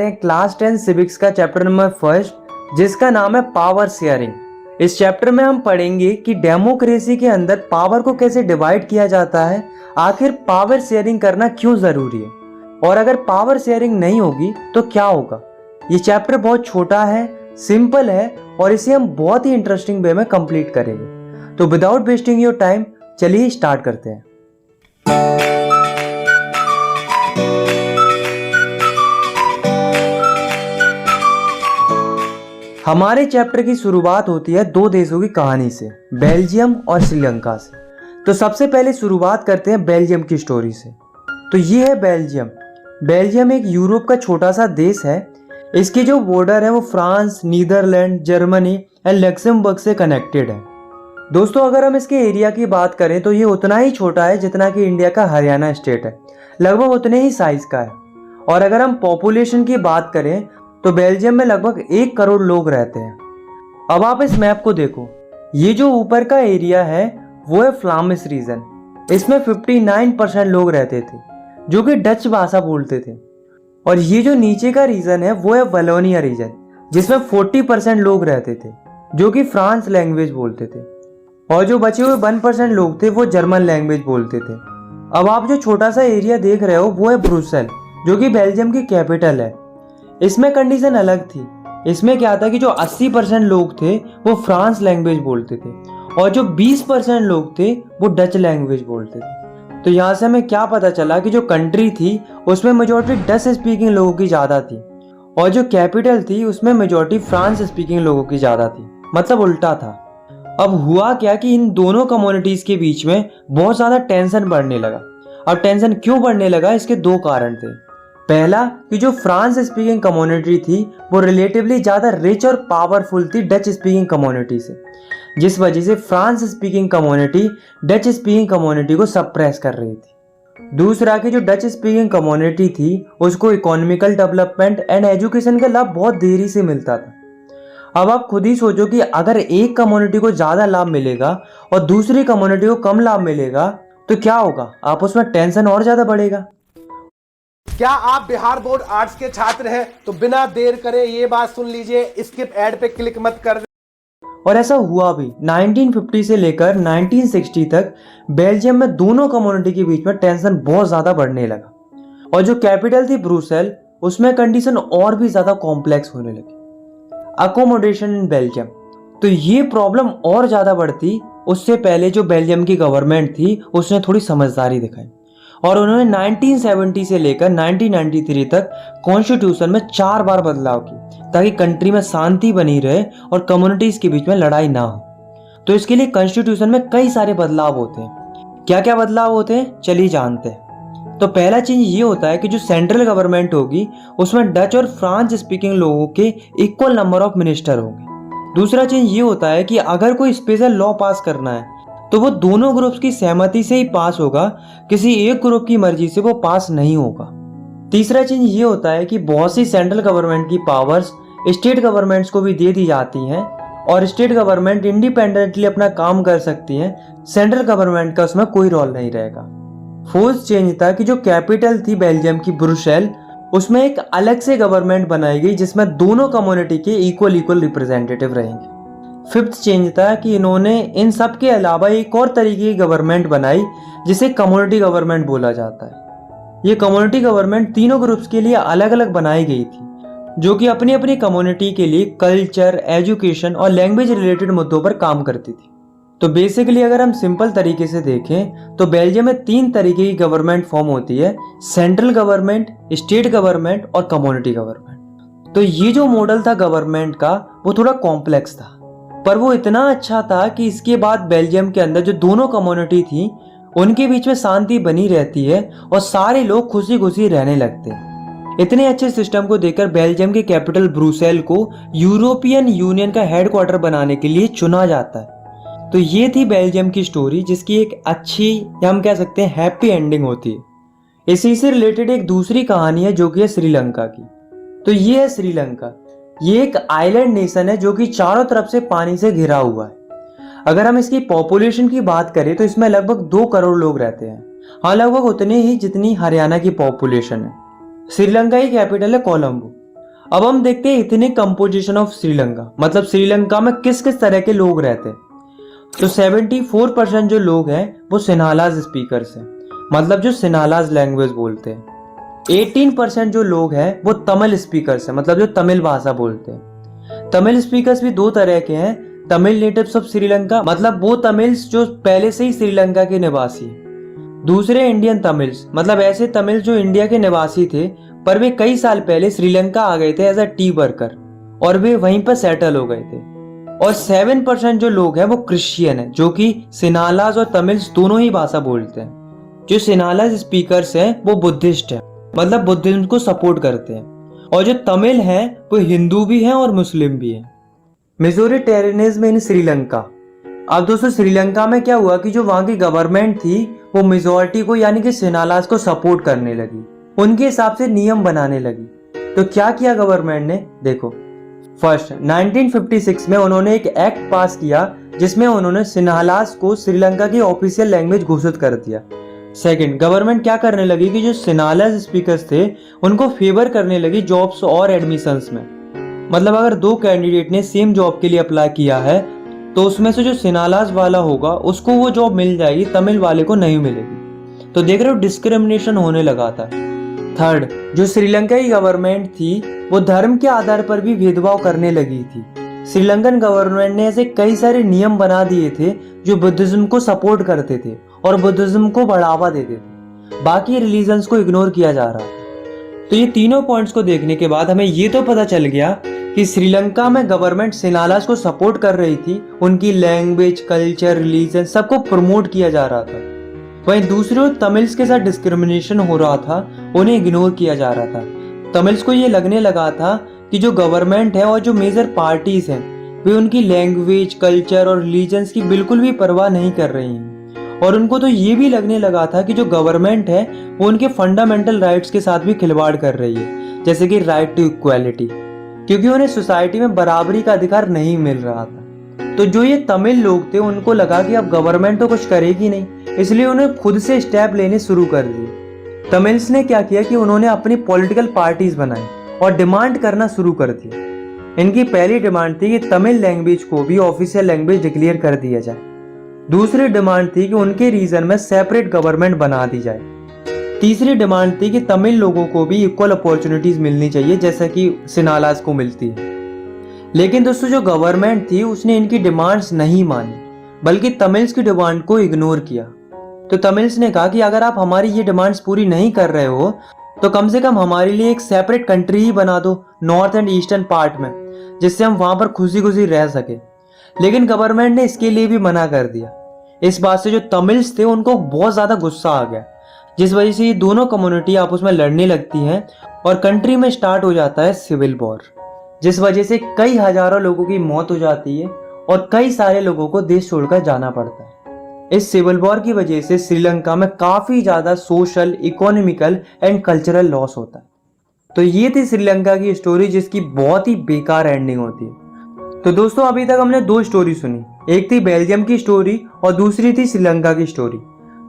हैं class 10 civics का chapter number first, जिसका नाम है पावर शेयरिंग। इस चैप्टर में हम पढ़ेंगे कि डेमोक्रेसी के अंदर पावर को कैसे डिवाइड किया जाता है, आखिर पावर शेयरिंग करना क्यों जरूरी है, और अगर पावर शेयरिंग नहीं होगी तो क्या होगा। ये चैप्टर बहुत छोटा है, सिंपल है और इसे हम बहुत ही इंटरेस्टिंग वे में कंप्लीट करेंगे। तो विदाउट वेस्टिंग योर टाइम चलिए स्टार्ट करते हैं। हमारे चैप्टर की शुरुआत होती है दो देशों की कहानी से, बेल्जियम और श्रीलंका से। तो सबसे पहले शुरुआत करते हैं बेल्जियम की स्टोरी से। तो ये है बेल्जियम। बेल्जियम एक यूरोप का छोटा सा देश है। इसके जो बॉर्डर है वो France, Netherlands, Germany and Luxembourg से कनेक्टेड है। दोस्तों, अगर हम इसके एरिया की बात करें तो ये उतना ही छोटा है जितना कि इंडिया का हरियाणा स्टेट है, लगभग उतने ही साइज का है। और अगर हम पॉपुलेशन की बात करें तो बेल्जियम में लगभग 1 करोड़ लोग रहते हैं। अब आप इस मैप को देखो, ये जो ऊपर का एरिया है वो है फ्लामिश रीजन। इसमें 59% लोग रहते थे जो कि डच भाषा बोलते थे। और ये जो नीचे का रीजन है वो है वलोनिया रीजन, जिसमें 40% लोग रहते थे जो कि फ्रांस लैंग्वेज बोलते थे। और जो बचे हुए 1% लोग थे वो जर्मन लैंग्वेज बोलते थे। अब आप जो छोटा सा एरिया देख रहे हो वो है ब्रुसेल, जो कि बेल्जियम की कैपिटल है। इसमें कंडीशन अलग थी। इसमें क्या था कि जो 80% लोग थे वो फ्रांस लैंग्वेज बोलते थे और जो 20% लोग थे वो डच लैंग्वेज बोलते थे। तो यहाँ से हमें क्या पता चला कि जो कंट्री थी उसमें मेजॉरिटी डच स्पीकिंग लोगों की ज़्यादा थी और जो कैपिटल थी उसमें मेजॉरिटी फ्रांस स्पीकिंग लोगों की ज़्यादा थी, मतलब उल्टा था। अब हुआ क्या कि इन दोनों कम्युनिटीज़ के बीच में बहुत ज़्यादा टेंशन बढ़ने लगा। अब टेंशन क्यों बढ़ने लगा, इसके दो कारण थे। पहला कि जो फ्रांस स्पीकिंग कम्युनिटी थी वो रिलेटिवली ज़्यादा रिच और पावरफुल थी डच स्पीकिंग कम्युनिटी से, जिस वजह से France speaking community Dutch speaking community को सप्रेस कर रही थी। दूसरा कि जो डच स्पीकिंग कम्युनिटी थी उसको इकोनॉमिकल डेवलपमेंट एंड एजुकेशन का लाभ बहुत देरी से मिलता था। अब आप खुद ही सोचो कि अगर एक कम्युनिटी को ज़्यादा लाभ मिलेगा और दूसरी कम्युनिटी को कम लाभ मिलेगा तो क्या होगा, आप उसमें टेंशन और ज़्यादा बढ़ेगा। क्या आप बिहार बोर्ड आर्ट्स के छात्र हैं तो बिना देर करे ये बात सुन लीजिए, स्किप ऐड पे क्लिक मत कर दे। और ऐसा हुआ भी। 1950 से लेकर 1960 तक बेल्जियम में दोनों कम्युनिटी के बीच में टेंशन बहुत ज्यादा बढ़ने लगा और जो कैपिटल थी ब्रुसेल उसमें कंडीशन और भी ज्यादा कॉम्प्लेक्स होने लगी। अकोमोडेशन इन बेल्जियम, तो ये प्रॉब्लम और ज्यादा बढ़ती। उससे पहले जो बेल्जियम की गवर्नमेंट थी उसने थोड़ी समझदारी दिखाई और उन्होंने 1970 से लेकर 1993 तक कॉन्स्टिट्यूशन में 4 बार बदलाव की ताकि कंट्री में शांति बनी रहे और कम्युनिटीज के बीच में लड़ाई ना हो। तो इसके लिए कॉन्स्टिट्यूशन में कई सारे बदलाव होते हैं। क्या क्या बदलाव होते हैं चलिए जानते हैं। तो पहला चीज ये होता है कि जो सेंट्रल गवर्नमेंट होगी उसमें डच और फ्रांस स्पीकिंग लोगों के इक्वल नंबर ऑफ मिनिस्टर होंगे। दूसरा चीज ये होता है कि अगर कोई स्पेशल लॉ पास करना है तो वो दोनों ग्रुप्स की सहमति से ही पास होगा, किसी एक ग्रुप की मर्जी से वो पास नहीं होगा। तीसरा चीज ये होता है कि बहुत सी सेंट्रल गवर्नमेंट की पावर्स स्टेट गवर्नमेंट्स को भी दे दी जाती हैं और स्टेट गवर्नमेंट इंडिपेंडेंटली अपना काम कर सकती हैं, सेंट्रल गवर्नमेंट का उसमें कोई रोल नहीं रहेगा। फोर्थ चेंज था कि जो कैपिटल थी बेल्जियम की ब्रुसेल, उसमें एक अलग से गवर्नमेंट बनाई गई जिसमें दोनों कम्युनिटी के इक्वल रिप्रेजेंटेटिव रहेंगे। फिफ्थ चेंज था कि इन्होंने इन सब के अलावा एक और तरीके की गवर्नमेंट बनाई जिसे कम्युनिटी गवर्नमेंट बोला जाता है। ये कम्युनिटी गवर्नमेंट तीनों ग्रुप्स के लिए अलग अलग बनाई गई थी जो कि अपनी अपनी कम्युनिटी के लिए कल्चर, एजुकेशन और लैंग्वेज रिलेटेड मुद्दों पर काम करती थी। तो बेसिकली अगर हम सिंपल तरीके से देखें तो बेल्जियम में 3 तरीके की गवर्नमेंट फॉर्म होती है, सेंट्रल गवर्नमेंट, स्टेट गवर्नमेंट और कम्युनिटी गवर्नमेंट। तो ये जो मॉडल था गवर्नमेंट का वो थोड़ा कॉम्प्लेक्स था, पर वो इतना अच्छा था कि इसके बाद बेल्जियम के अंदर जो दोनों कम्युनिटी थी उनके बीच में शांति बनी रहती है और सारे लोग खुशी खुशी रहने लगते हैं। इतने अच्छे सिस्टम को देखकर बेल्जियम के कैपिटल ब्रुसेल को यूरोपियन यूनियन का हेडक्वार्टर बनाने के लिए चुना जाता है। तो ये थी बेल्जियम की स्टोरी, जिसकी एक अच्छी या हम कह सकते हैं हैप्पी एंडिंग होती है। इसी से रिलेटेड एक दूसरी कहानी है जो कि है श्रीलंका की। तो ये है श्रीलंका। ये एक आइलैंड नेशन है जो कि चारों तरफ से पानी से घिरा हुआ है। अगर हम इसकी पॉपुलेशन की बात करें तो इसमें लगभग 2 करोड़ लोग रहते हैं। हाँ, लगभग उतने ही जितनी हरियाणा की पॉपुलेशन है। श्रीलंका की कैपिटल है कोलंबो। अब हम देखते हैं इथनिक कंपोजिशन ऑफ श्रीलंका, मतलब श्रीलंका में किस किस तरह के लोग रहते हैं। तो 74% जो लोग हैं वो सिन्हालाज स्पीकर्स हैं, मतलब जो सिन्हालाज लैंग्वेज बोलते हैं। 18% जो लोग हैं वो तमिल स्पीकर्स हैं, मतलब जो तमिल भाषा बोलते हैं। तमिल स्पीकर्स भी दो तरह के हैं, तमिल नेटिव्स ऑफ श्रीलंका, मतलब वो तमिल्स जो पहले से ही श्रीलंका के निवासी हैं। दूसरे इंडियन तमिल्स, मतलब ऐसे तमिल जो इंडिया के निवासी थे पर वे कई साल पहले श्रीलंका आ गए थे एज अ टी वर्कर और वे वहीं पर सेटल हो गए थे। और 7% जो लोग हैं वो क्रिश्चियन हैं, जो कि सिन्हालाज और तमिल्स दोनों ही भाषा बोलते हैं। जो सिन्हालाज स्पीकर्स हैं वो बुद्धिस्ट हैं, मतलब बुद्धिज्म को सपोर्ट करते हैं। और जो तमिल हैं वो हिंदू भी हैं और मुस्लिम भी हैं। मेजोरिटेरियनिज्म इन श्रीलंका। अब दोस्तों श्रीलंका में क्या हुआ कि जो वहां की गवर्नमेंट थी वो मेजोरिटी को यानी कि सिन्हालाज को सपोर्ट करने लगी, उनके हिसाब से नियम बनाने लगी। तो क्या किया गवर्नमेंट ने, देखो फर्स्ट 1956 में उन्होंने एक एक्ट पास किया जिसमें उन्होंने सिन्हालाज को श्रीलंका की ऑफिशियल लैंग्वेज घोषित कर दिया। सेकंड, गवर्नमेंट क्या करने लगी कि जो सिन्हालाज स्पीकर्स थे उनको फेवर करने लगी जॉब्स और एडमिशंस में। मतलब अगर दो कैंडिडेट ने सेम जॉब के लिए अप्लाई किया है तो उसमें से जो सिन्हालाज वाला होगा उसको वो जॉब मिल जाएगी, तमिल वाले को नहीं मिलेगी। तो देख रहे हो डिस्क्रिमिनेशन होने लगा था। थर्ड, जो श्रीलंका की गवर्नमेंट थी वो धर्म के आधार पर भी भेदभाव करने लगी थी। श्रीलंकन गवर्नमेंट ने ऐसे कई सारे नियम बना दिए थे जो बुद्धिज्म को सपोर्ट करते थे और बुद्धिज्म को बढ़ावा देते थे, बाकी रिलीजन्स को इग्नोर किया जा रहा था। तो ये तीनों पॉइंट्स को देखने के बाद हमें ये तो पता चल गया कि श्रीलंका में गवर्नमेंट सिन्हालाज को सपोर्ट कर रही थी, उनकी लैंग्वेज, कल्चर, रिलीजन सबको प्रमोट किया जा रहा था। वहीं दूसरी ओर तमिल्स के साथ डिस्क्रिमिनेशन हो रहा था, उन्हें इग्नोर किया जा रहा था। तमिल्स को ये लगने लगा था कि जो गवर्नमेंट है और जो मेजर पार्टीज हैं वे उनकी लैंग्वेज, कल्चर और रिलीजन्स की बिल्कुल भी परवाह नहीं कर रही हैं। और उनको तो ये भी लगने लगा था कि जो गवर्नमेंट है वो उनके फंडामेंटल राइट्स के साथ भी खिलवाड़ कर रही है, जैसे कि राइट टू इक्वालिटी, क्योंकि उन्हें सोसाइटी में बराबरी का अधिकार नहीं मिल रहा था। तो जो ये तमिल लोग थे उनको लगा कि अब गवर्नमेंट तो कुछ करेगी नहीं, इसलिए उन्हें खुद से स्टेप लेने शुरू कर दिए। तमिल्स ने क्या किया कि उन्होंने अपनी पॉलिटिकल पार्टीज बनाई और डिमांड करना शुरू कर दिया। इनकी पहली डिमांड थी कि तमिल लैंग्वेज को भी ऑफिशियल लैंग्वेज डिक्लेयर कर दिया जाए। दूसरी डिमांड थी कि उनके रीजन में सेपरेट गवर्नमेंट बना दी जाए। तीसरी डिमांड थी कि तमिल लोगों को भी इक्वल अपॉर्चुनिटीज मिलनी चाहिए जैसा कि सिन्हालाज को मिलती है। लेकिन दोस्तों जो गवर्नमेंट थी उसने इनकी डिमांड्स नहीं मानी, बल्कि तमिल्स की डिमांड को इग्नोर किया। तो तमिल्स ने कहा कि अगर आप हमारी ये डिमांड्स पूरी नहीं कर रहे हो तो कम से कम हमारे लिए एक सेपरेट कंट्री ही बना दो नॉर्थ एंड ईस्टर्न पार्ट में, जिससे हम वहां पर खुशी खुशी रह सके। लेकिन गवर्नमेंट ने इसके लिए भी मना कर दिया। इस बात से जो तमिल्स थे उनको बहुत ज्यादा गुस्सा आ गया, जिस वजह से ये दोनों कम्युनिटी आपस में लड़ने लगती हैं और कंट्री में स्टार्ट हो जाता है सिविल वॉर, जिस वजह से कई हजारों लोगों की मौत हो जाती है और कई सारे लोगों को देश छोड़कर जाना पड़ता है। इस सिविल वॉर की वजह से श्रीलंका में काफी ज्यादा social, economical and cultural loss होता है। तो ये थी श्रीलंका की स्टोरी जिसकी बहुत ही बेकार एंडिंग होती है। तो दोस्तों अभी तक हमने दो स्टोरी सुनी, एक थी बेल्जियम की स्टोरी और दूसरी थी श्रीलंका की स्टोरी।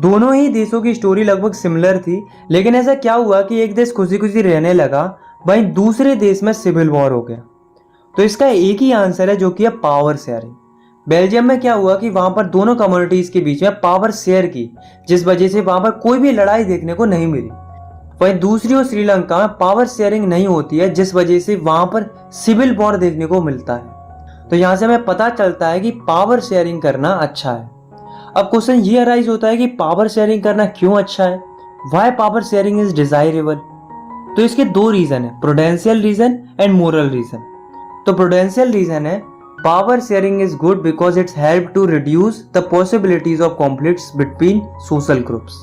दोनों ही देशों की स्टोरी लगभग सिमिलर थी, लेकिन ऐसा क्या हुआ कि एक देश खुशी खुशी रहने लगा, वहीं दूसरे देश में सिविल वॉर हो गया। तो इसका एक ही आंसर है जो कि है पावर शेयरिंग। बेल्जियम में क्या हुआ कि वहां पर दोनों कम्युनिटीज के बीच में पावर शेयर की, जिस वजह से वहां पर कोई भी लड़ाई देखने को नहीं मिली। वहीं दूसरी ओर श्रीलंका में पावर शेयरिंग नहीं होती है, जिस वजह से वहां पर सिविल वॉर देखने को मिलता है। तो यहां से हमें पता चलता है कि पावर शेयरिंग करना अच्छा है। अब क्वेश्चन ये अराइज होता है कि पावर शेयरिंग करना क्यों अच्छा है, why power sharing is desirable. तो इसके दो रीजन है, prudential reason and moral reason. तो प्रूडेंशियल रीजन है power sharing is good because it's help to reduce the possibilities of conflicts between social groups.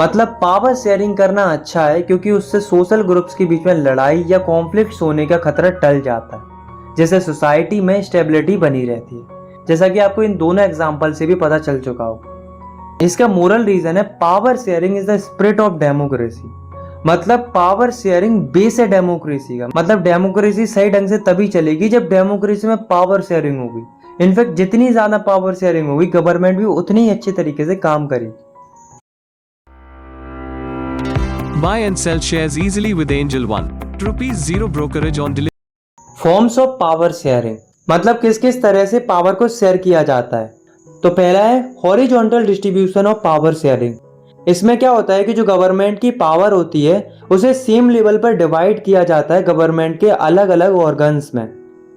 मतलब पावर शेयरिंग करना अच्छा है क्योंकि उससे सोशल ग्रुप्स के बीच में लड़ाई या कॉन्फ्लिक्ट्स होने का खतरा टल जाता है, जिससे सोसाइटी में स्टेबिलिटी बनी रहती है, जैसा कि आपको इन दोनों एग्जाम्पल से भी पता चल चुका होगा। इसका मोरल रीजन है power sharing is the spirit of democracy. मतलब पावर शेयरिंग बेस है डेमोक्रेसी का। मतलब डेमोक्रेसी सही ढंग से तभी चलेगी जब डेमोक्रेसी में पावर शेयरिंग होगी। इनफैक्ट जितनी ज्यादा पावर शेयरिंग होगी गवर्नमेंट भी उतनी ही अच्छे तरीके से काम करेगी। Buy and sell shares easily with Angel One. ₹0 brokerage on delivery. Forms of power sharing, मतलब किस किस तरह से पावर को शेयर किया जाता है। तो पहला है horizontal distribution of power sharing. इसमें क्या होता है कि जो गवर्नमेंट की पावर होती है उसे सेम लेवल पर डिवाइड किया जाता है गवर्नमेंट के अलग अलग ऑर्गन्स में,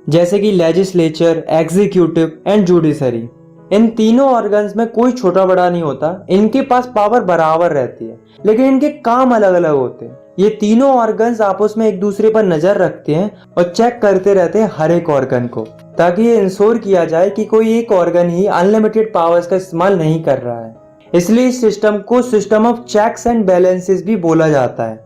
जैसे कि लेजिस्लेचर, एग्जीक्यूटिव एंड जुडिशरी। इन तीनों ऑर्गन्स में कोई छोटा बड़ा नहीं होता, इनके पास पावर बराबर रहती है, लेकिन इनके काम अलग अलग होते हैं। ये तीनों ऑर्गन्स आपस में एक दूसरे पर नजर रखते हैं और चेक करते रहते हैं हर एक ऑर्गन को, ताकि ये इंश्योर किया जाए कि कोई एक ऑर्गन ही अनलिमिटेड पावर्स का इस्तेमाल नहीं कर रहा है। इसलिए इस सिस्टम को system of checks and balances भी बोला जाता है।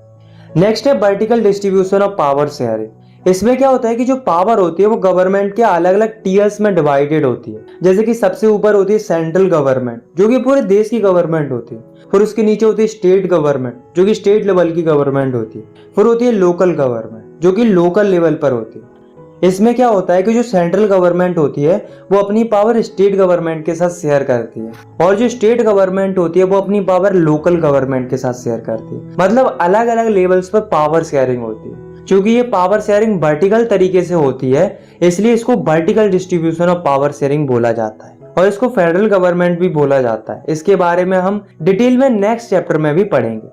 नेक्स्ट है vertical distribution of power sharing. इसमें क्या होता है कि जो पावर होती है वो गवर्नमेंट के अलग अलग टीयर्स में डिवाइडेड होती है। जैसे कि सबसे ऊपर होती है सेंट्रल गवर्नमेंट, जो कि पूरे देश की गवर्नमेंट होती है। फिर उसके नीचे होती है स्टेट गवर्नमेंट, जो कि स्टेट लेवल की गवर्नमेंट होती है। फिर होती है लोकल गवर्नमेंट, जो कि लोकल लेवल पर होती है। इसमें क्या होता है कि जो सेंट्रल गवर्नमेंट होती है वो अपनी पावर स्टेट गवर्नमेंट के साथ शेयर करती है, और जो स्टेट गवर्नमेंट होती है वो अपनी पावर लोकल गवर्नमेंट के साथ शेयर करती है। मतलब अलग अलग लेवल्स पर पावर शेयरिंग होती है। क्योंकि ये पावर शेयरिंग वर्टिकल तरीके से होती है, इसलिए इसको vertical distribution of power sharing बोला जाता है, और इसको फेडरल गवर्नमेंट भी बोला जाता है। इसके बारे में हम डिटेल में नेक्स्ट चैप्टर में भी पढ़ेंगे।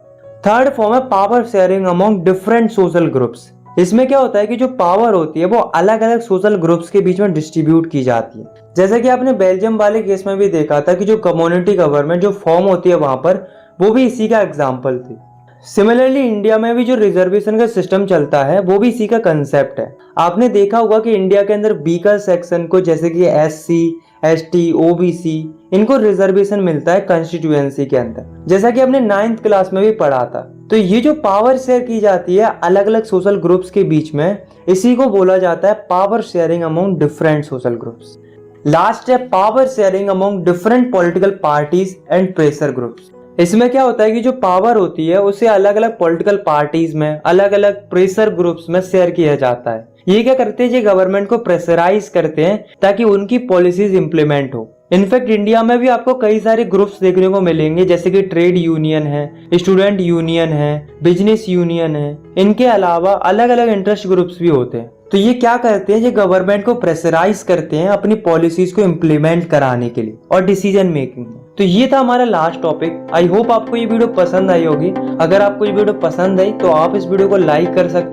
थर्ड फॉर्म है power sharing among different social groups. इसमें क्या होता है कि जो पावर होती है वो अलग अलग सोशल ग्रुप्स के बीच में डिस्ट्रीब्यूट की जाती है। जैसे कि आपने बेल्जियम वाले केस में भी देखा था कि जो कम्युनिटी गवर्नमेंट जो फॉर्म होती है वहां पर, वो भी इसी का एग्जाम्पल थी। सिमिलरली इंडिया में भी जो रिजर्वेशन का सिस्टम चलता है वो भी इसी का कंसेप्ट है। आपने देखा होगा कि इंडिया के अंदर बीकर सेक्शन को, जैसे कि SC, ST, OBC, इनको रिजर्वेशन मिलता है कॉन्स्टिट्यूएंसी के अंदर, जैसा कि हमने 9th क्लास में भी पढ़ा था। तो ये जो पावर शेयर की जाती है अलग अलग सोशल ग्रुप्स के बीच में, इसी को बोला जाता है power sharing among different social groups. Last है power sharing among different political parties and pressure groups. इसमें क्या होता है कि जो पावर होती है उसे अलग अलग पॉलिटिकल पार्टीज में, अलग अलग प्रेशर ग्रुप्स में शेयर किया जाता है। ये क्या करते हैं, ये गवर्नमेंट को प्रेशराइज करते हैं ताकि उनकी पॉलिसीज इंप्लीमेंट हो। इनफैक्ट इंडिया में भी आपको कई सारे ग्रुप्स देखने को मिलेंगे, जैसे कि ट्रेड यूनियन है, स्टूडेंट यूनियन है, बिजनेस यूनियन है। इनके अलावा अलग अलग इंटरेस्ट ग्रुप्स भी होते हैं। तो ये क्या करते हैं, ये गवर्नमेंट को प्रेशराइज करते हैं अपनी पॉलिसीज को इम्प्लीमेंट कराने के लिए और डिसीजन मेकिंग में। तो ये था हमारा लास्ट टॉपिक। आई होप आपको ये वीडियो पसंद आई होगी। अगर आपको ये वीडियो पसंद आई तो आप इस वीडियो को लाइक कर सकते हैं।